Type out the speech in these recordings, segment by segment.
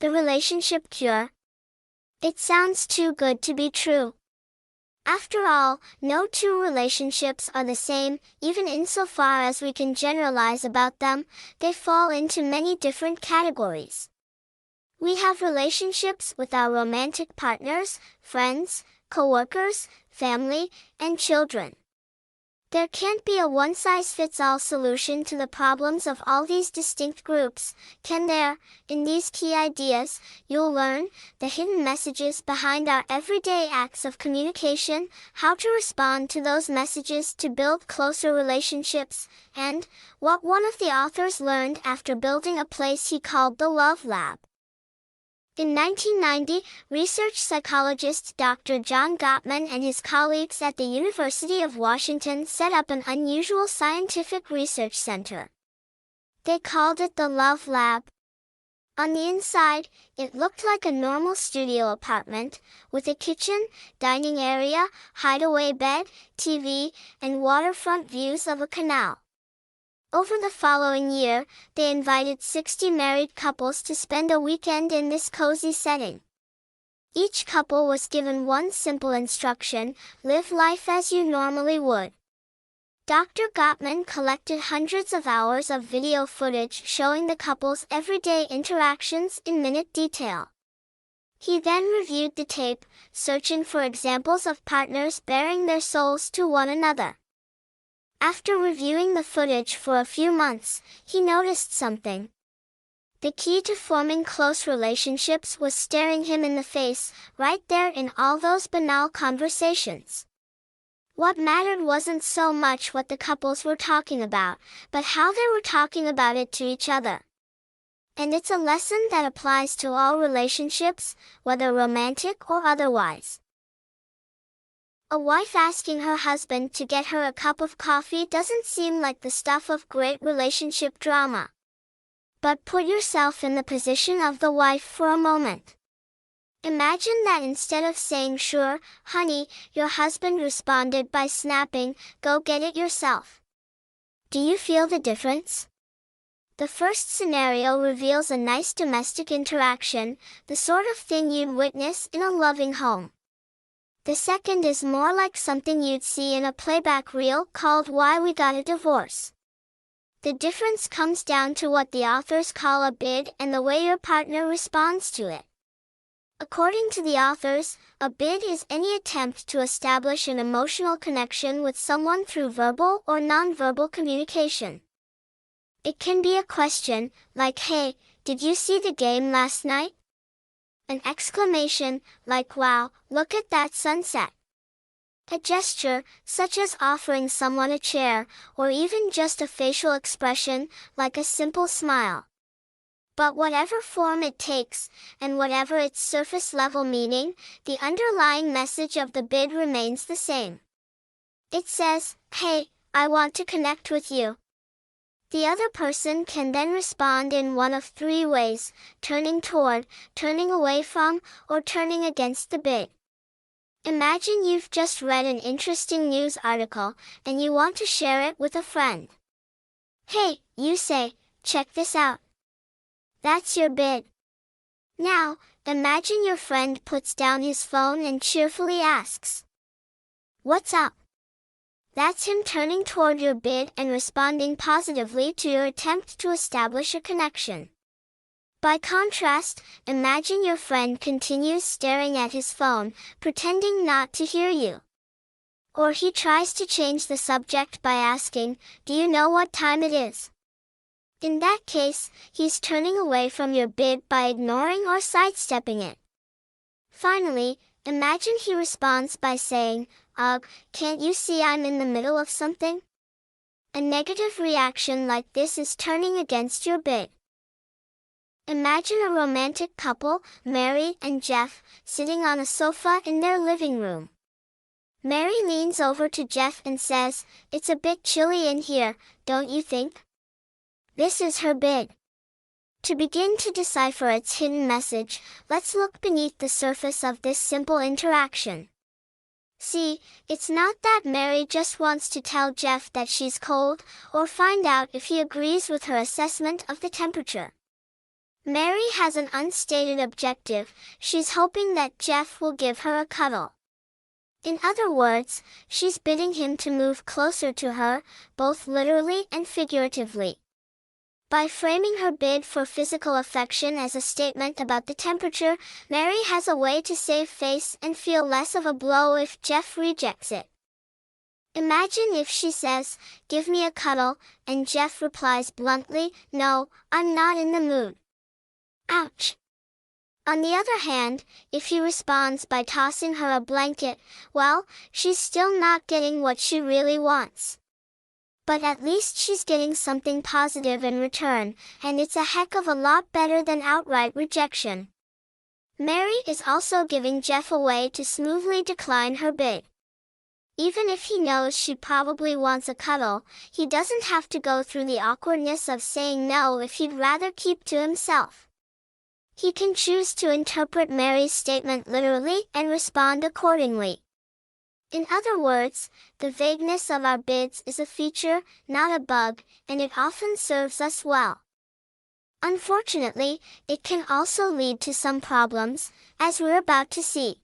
The relationship cure. It sounds too good to be true. After all, no two relationships are the same, even insofar as we can generalize about them, they fall into many different categories. We have relationships with our romantic partners, friends, coworkers, family, and children. There can't be a one-size-fits-all solution to the problems of all these distinct groups, can there? In these key ideas, you'll learn the hidden messages behind our everyday acts of communication, how to respond to those messages to build closer relationships, and what one of the authors learned after building a place he called the Love Lab. In 1990, research psychologist Dr. John Gottman and his colleagues at the University of Washington set up an unusual scientific research center. They called it the Love Lab. On the inside, it looked like a normal studio apartment, with a kitchen, dining area, hideaway bed, TV, and waterfront views of a canal. Over the following year, they invited 60 married couples to spend a weekend in this cozy setting. Each couple was given one simple instruction: live life as you normally would. Dr. Gottman collected hundreds of hours of video footage showing the couple's everyday interactions in minute detail. He then reviewed the tape, searching for examples of partners baring their souls to one another. After reviewing the footage for a few months, he noticed something. The key to forming close relationships was staring him in the face, right there in all those banal conversations. What mattered wasn't so much what the couples were talking about, but how they were talking about it to each other. And it's a lesson that applies to all relationships, whether romantic or otherwise. A wife asking her husband to get her a cup of coffee doesn't seem like the stuff of great relationship drama. But put yourself in the position of the wife for a moment. Imagine that instead of saying "Sure, honey," your husband responded by snapping, "Go get it yourself." Do you feel the difference? The first scenario reveals a nice domestic interaction, the sort of thing you'd witness in a loving home. The second is more like something you'd see in a playback reel called "Why We Got a Divorce." The difference comes down to what the authors call a bid and the way your partner responds to it. According to the authors, a bid is any attempt to establish an emotional connection with someone through verbal or nonverbal communication. It can be a question, like, "Hey, did you see the game last night?" An exclamation, like, "Wow, look at that sunset." A gesture, such as offering someone a chair, or even just a facial expression, like a simple smile. But whatever form it takes, and whatever its surface-level meaning, the underlying message of the bid remains the same. It says, "Hey, I want to connect with you." The other person can then respond in one of three ways: turning toward, turning away from, or turning against the bid. Imagine you've just read an interesting news article, and you want to share it with a friend. "Hey," you say, "check this out." That's your bid. Now, imagine your friend puts down his phone and cheerfully asks, "What's up?" That's him turning toward your bid and responding positively to your attempt to establish a connection. By contrast, imagine your friend continues staring at his phone, pretending not to hear you. Or he tries to change the subject by asking, "Do you know what time it is?" In that case, he's turning away from your bid by ignoring or sidestepping it. Finally, imagine he responds by saying, "Ugh, can't you see I'm in the middle of something?" A negative reaction like this is turning against your bid. Imagine a romantic couple, Mary and Jeff, sitting on a sofa in their living room. Mary leans over to Jeff and says, "It's a bit chilly in here, don't you think?" This is her bid. To begin to decipher its hidden message, let's look beneath the surface of this simple interaction. See, it's not that Mary just wants to tell Jeff that she's cold, or find out if he agrees with her assessment of the temperature. Mary has an unstated objective. She's hoping that Jeff will give her a cuddle. In other words, she's bidding him to move closer to her, both literally and figuratively. By framing her bid for physical affection as a statement about the temperature, Mary has a way to save face and feel less of a blow if Jeff rejects it. Imagine if she says, "Give me a cuddle," and Jeff replies bluntly, "No, I'm not in the mood." Ouch! On the other hand, if he responds by tossing her a blanket, well, she's still not getting what she really wants. But at least she's getting something positive in return, and it's a heck of a lot better than outright rejection. Mary is also giving Jeff a way to smoothly decline her bid. Even if he knows she probably wants a cuddle, he doesn't have to go through the awkwardness of saying no if he'd rather keep to himself. He can choose to interpret Mary's statement literally and respond accordingly. In other words, the vagueness of our bids is a feature, not a bug, and it often serves us well. Unfortunately, it can also lead to some problems, as we're about to see.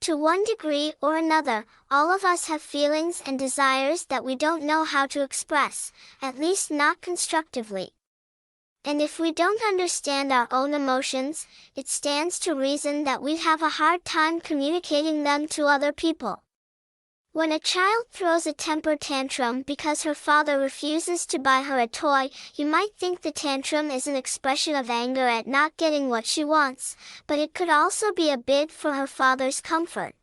To one degree or another, all of us have feelings and desires that we don't know how to express, at least not constructively. And if we don't understand our own emotions, it stands to reason that we'd have a hard time communicating them to other people. When a child throws a temper tantrum because her father refuses to buy her a toy, you might think the tantrum is an expression of anger at not getting what she wants, but it could also be a bid for her father's comfort.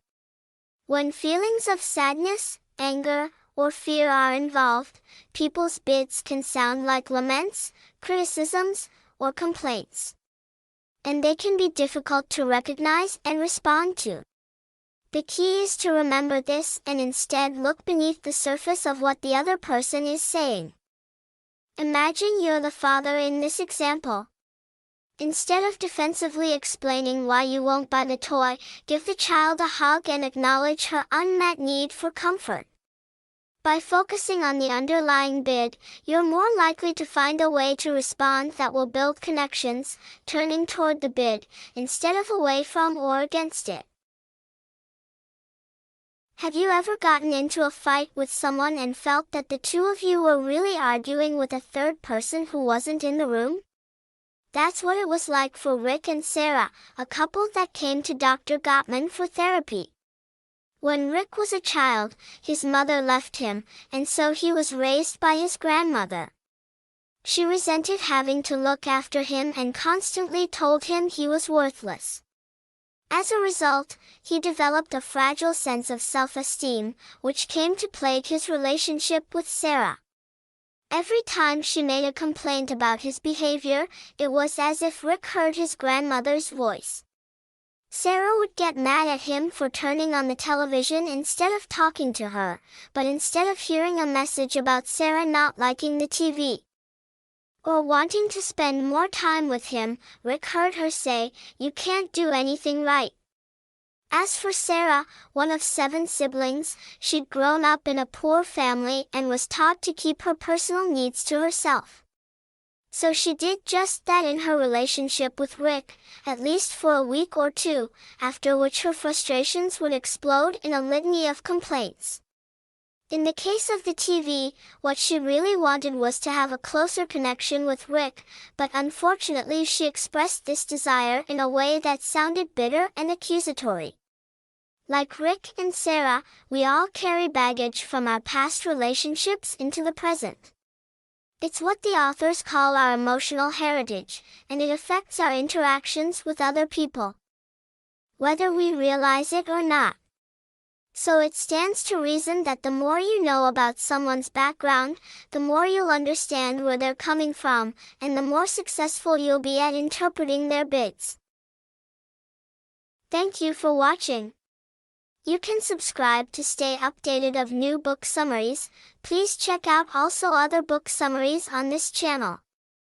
When feelings of sadness, anger, or fear are involved, people's bids can sound like laments, criticisms, or complaints. And they can be difficult to recognize and respond to. The key is to remember this and instead look beneath the surface of what the other person is saying. Imagine you're the father in this example. Instead of defensively explaining why you won't buy the toy, give the child a hug and acknowledge her unmet need for comfort. By focusing on the underlying bid, you're more likely to find a way to respond that will build connections, turning toward the bid, instead of away from or against it. Have you ever gotten into a fight with someone and felt that the two of you were really arguing with a third person who wasn't in the room? That's what it was like for Rick and Sarah, a couple that came to Dr. Gottman for therapy. When Rick was a child, his mother left him, and so he was raised by his grandmother. She resented having to look after him and constantly told him he was worthless. As a result, he developed a fragile sense of self-esteem, which came to plague his relationship with Sarah. Every time she made a complaint about his behavior, it was as if Rick heard his grandmother's voice. Sarah would get mad at him for turning on the television instead of talking to her, but instead of hearing a message about Sarah not liking the TV or wanting to spend more time with him, Rick heard her say, "You can't do anything right." As for Sarah, one of 7 siblings, she'd grown up in a poor family and was taught to keep her personal needs to herself. So she did just that in her relationship with Rick, at least for a week or two, after which her frustrations would explode in a litany of complaints. In the case of the TV, what she really wanted was to have a closer connection with Rick, but unfortunately she expressed this desire in a way that sounded bitter and accusatory. Like Rick and Sarah, we all carry baggage from our past relationships into the present. It's what the authors call our emotional heritage, and it affects our interactions with other people, whether we realize it or not. So it stands to reason that the more you know about someone's background, the more you'll understand where they're coming from, and the more successful you'll be at interpreting their bids. Thank you for watching. You can subscribe to stay updated of new book summaries. Please check out also other book summaries on this channel.